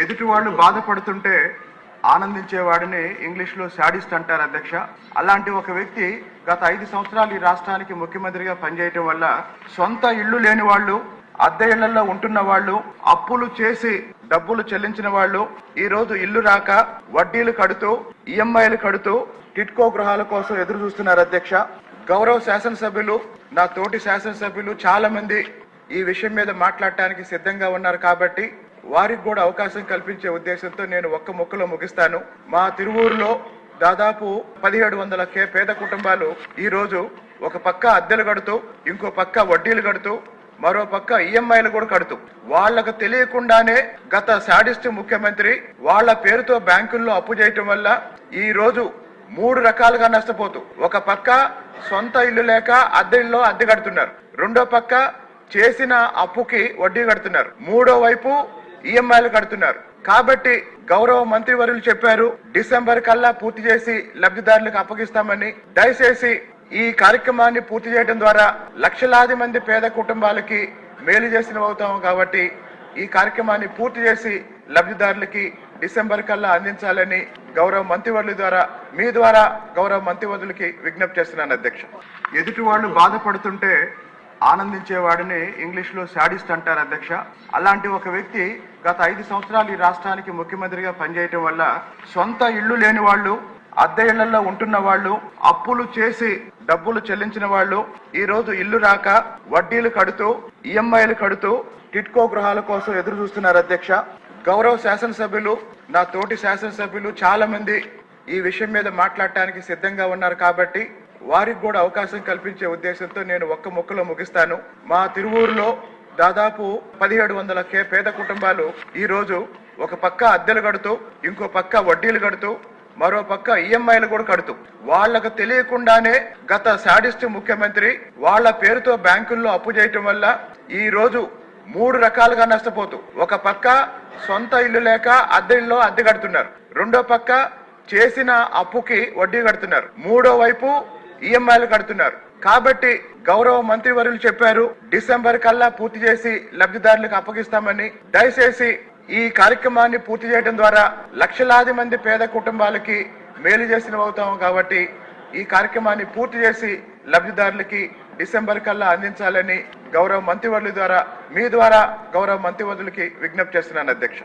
ఎదుటి వాళ్ళు బాధపడుతుంటే ఆనందించేవాడిని ఇంగ్లీష్లో శాడిస్ట్ అంటారు అధ్యక్ష. అలాంటి ఒక వ్యక్తి గత 5 సంవత్సరాలు ఈ రాష్ట్రానికి ముఖ్యమంత్రిగా పనిచేయటం వల్ల సొంత ఇల్లు లేని వాళ్ళు, అద్దె ఇళ్లలో ఉంటున్న వాళ్ళు, అప్పులు చేసి డబ్బులు చెల్లించిన వాళ్ళు ఈ రోజు ఇల్లు రాక వడ్డీలు కడుతూ, ఈఎంఐలు కడుతూ టిట్కో గృహాల కోసం ఎదురు చూస్తున్నారు అధ్యక్ష. గౌరవ శాసనసభ్యులు, నా తోటి శాసనసభ్యులు చాలా మంది ఈ విషయం మీద మాట్లాడటానికి సిద్ధంగా ఉన్నారు కాబట్టి వారికి కూడా అవకాశం కల్పించే ఉద్దేశంతో నేను ఒక్క ముక్కలో ముగిస్తాను. మా తిరువూరులో దాదాపు 1700 పేద కుటుంబాలు ఈ రోజు ఒక పక్క అద్దెలు కడుతూ, ఇంకో పక్క వడ్డీలు కడుతూ, మరో పక్క ఈఎంఐలు కూడా కడుతూ, వాళ్లకు తెలియకుండానే గత శాడిస్ట్ ముఖ్యమంత్రి వాళ్ల పేరుతో బ్యాంకుల్లో అప్పు చేయటం వల్ల ఈ రోజు 3 రకాలుగా నష్టపోతూ, ఒక పక్క సొంత ఇల్లు లేక అద్దె ఇల్లు అద్దె కడుతున్నారు, రెండో పక్క చేసిన అప్పుకి వడ్డీ కడుతున్నారు, మూడో వైపు ఈఎంఐలు కడుతున్నారు. కాబట్టి గౌరవ మంత్రివర్యులు చెప్పారు డిసెంబర్ కల్లా పూర్తి చేసి లబ్ధిదారులకు అప్పగిస్తామని. దయచేసి ఈ కార్యక్రమాన్ని పూర్తి చేయడం ద్వారా లక్షలాది మంది పేద కుటుంబాలకి మేలు చేసిన అవుతాం. కాబట్టి ఈ కార్యక్రమాన్ని పూర్తి చేసి లబ్ధిదారులకి డిసెంబర్ కల్లా అందించాలని గౌరవ మంత్రివర్యుల ద్వారా, మీ ద్వారా గౌరవ మంత్రివర్యులకి విజ్ఞప్తి చేస్తున్నాను అధ్యక్ష. ఎదుటి వాళ్ళు బాధపడుతుంటే ఆనందించేవాడిని ఇంగ్లీష్లో శాడిస్ట్ అంటారు అధ్యక్ష. అలాంటి ఒక వ్యక్తి గత 5 సంవత్సరాలు ఈ రాష్ట్రానికి ముఖ్యమంత్రిగా పనిచేయటం వల్ల సొంత ఇల్లు లేని వాళ్ళు, అద్దె ఇళ్లలో ఉంటున్న వాళ్ళు, అప్పులు చేసి డబ్బులు చెల్లించిన వాళ్ళు ఈ రోజు ఇల్లు రాక వడ్డీలు కడుతూ, ఈఎంఐలు కడుతూ టిట్కో గృహాల కోసం ఎదురు చూస్తున్నారు అధ్యక్ష. గౌరవ శాసనసభ్యులు, నా తోటి శాసనసభ్యులు చాలా మంది ఈ విషయం మీద మాట్లాడటానికి సిద్ధంగా ఉన్నారు కాబట్టి వారికి కూడా అవకాశం కల్పించే ఉద్దేశంతో నేను ఒక్క ముక్కలో ముగిస్తాను. మా తిరువూరులో దాదాపు 1700 పేద కుటుంబాలు ఈ రోజు ఒక పక్క అద్దెలు కడుతూ, ఇంకో పక్క వడ్డీలు కడుతూ, మరో పక్క ఈఎంఐలు కూడా కడుతూ, వాళ్లకు తెలియకుండానే గత శాడిస్ట్ ముఖ్యమంత్రి వాళ్ల పేరుతో బ్యాంకుల్లో అప్పు చేయటం వల్ల ఈ రోజు 3 రకాలుగా నష్టపోతూ, ఒక పక్క సొంత ఇల్లు లేక అద్దె ఇల్లు అద్దె కడుతున్నారు, రెండో పక్క చేసిన అప్పుకి వడ్డీ కడుతున్నారు, మూడో వైపు ఈఎంఐలు కడుతున్నారు. కాబట్టి గౌరవ మంత్రివర్యులు చెప్పారు డిసెంబర్ కల్లా పూర్తి చేసి లబ్ధిదారులకు అప్పగిస్తామని. దయచేసి ఈ కార్యక్రమాన్ని పూర్తి చేయడం ద్వారా లక్షలాది మంది పేద కుటుంబాలకి మేలు చేసిన అవుతాం. కాబట్టి ఈ కార్యక్రమాన్ని పూర్తి చేసి లబ్ధిదారులకి డిసెంబర్ కల్లా అందించాలని గౌరవ మంత్రివర్యుల ద్వారా, మీ ద్వారా గౌరవ మంత్రివర్యులకి విజ్ఞప్తి చేస్తున్నాను అధ్యక్ష.